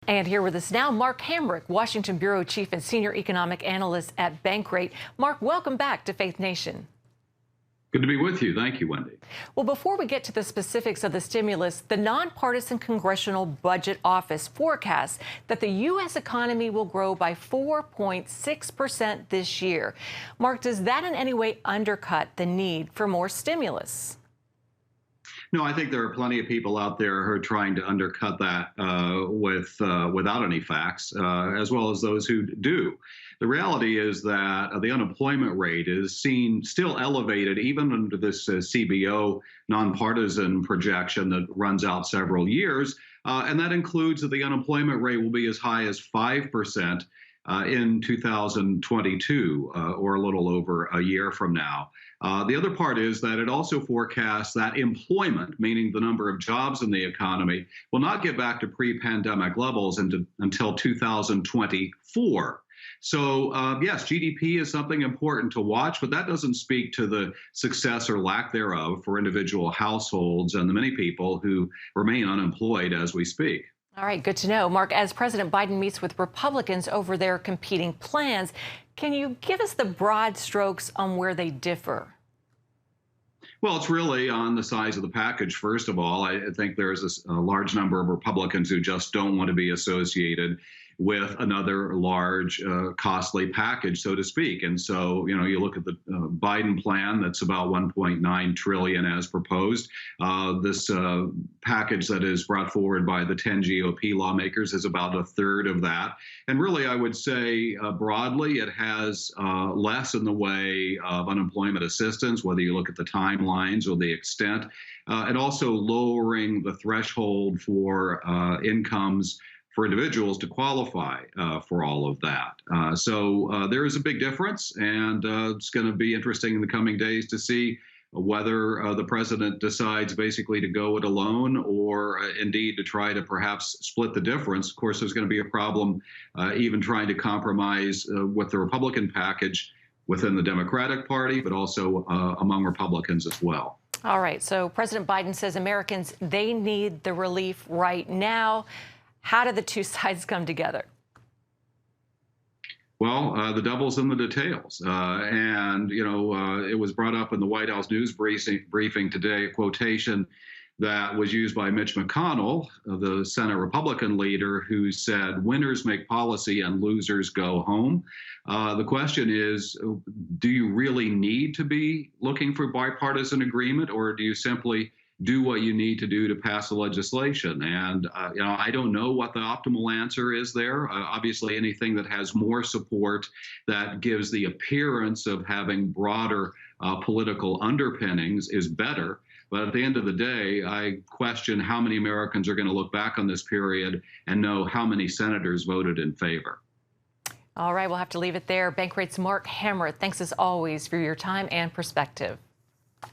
And here with us now, Mark Hamrick, Washington Bureau Chief and Senior Economic Analyst at Bankrate. Mark, welcome back to Faith Nation. Good to be with you. Thank you, Wendy. Well, before we get to the specifics of the stimulus, the Nonpartisan Congressional Budget Office forecasts that the U.S. economy will grow by 4.6% this year. Mark, does that in any way undercut the need for more stimulus? No, I think there are plenty of people out there who are trying to undercut that without any facts, as well as those who do. The reality is that the unemployment rate is seen still elevated, even under this CBO nonpartisan projection that runs out several years. And that includes that the unemployment rate will be as high as 5% in 2022, or a little over a year from now. The other part is that it also forecasts that employment, meaning the number of jobs in the economy, will not get back to pre-pandemic levels until 2024. So, yes, GDP is something important to watch, but that doesn't speak to the success or lack thereof for individual households and the many people who remain unemployed as we speak. All right, good to know. Mark, as President Biden meets with Republicans over their competing plans, can you give us the broad strokes on where they differ? Well, it's really on the size of the package, first of all. I think there's a large number of Republicans who just don't want to be associated with another large, costly package, so to speak. And so, you look at the Biden plan, that's about $1.9 trillion as proposed. This package that is brought forward by the 10 GOP lawmakers is about a third of that. And really, I would say broadly, it has less in the way of unemployment assistance, whether you look at the timelines or the extent, and also lowering the threshold for incomes for individuals to qualify for all of that. So there is a big difference, and it's going to be interesting in the coming days to see whether the president decides basically to go it alone or indeed to try to perhaps split the difference. Of course, there's going to be a problem even trying to compromise with the Republican package within the Democratic Party, but also among Republicans as well. All right. So President Biden says Americans, they need the relief right now. How do the two sides come together? Well, the devil's in the details. It was brought up in the White House news briefing today, a quotation that was used by Mitch McConnell, the Senate Republican leader, who said, "Winners make policy and losers go home." The question is, do you really need to be looking for bipartisan agreement, or do you simply do what you need to do to pass the legislation? And, I don't know what the optimal answer is there. Obviously, anything that has more support, that gives the appearance of having broader political underpinnings is better. But at the end of the day, I question how many Americans are going to look back on this period and know how many senators voted in favor. All right, we'll have to leave it there. Bankrate's Mark Hamrick, thanks as always for your time and perspective.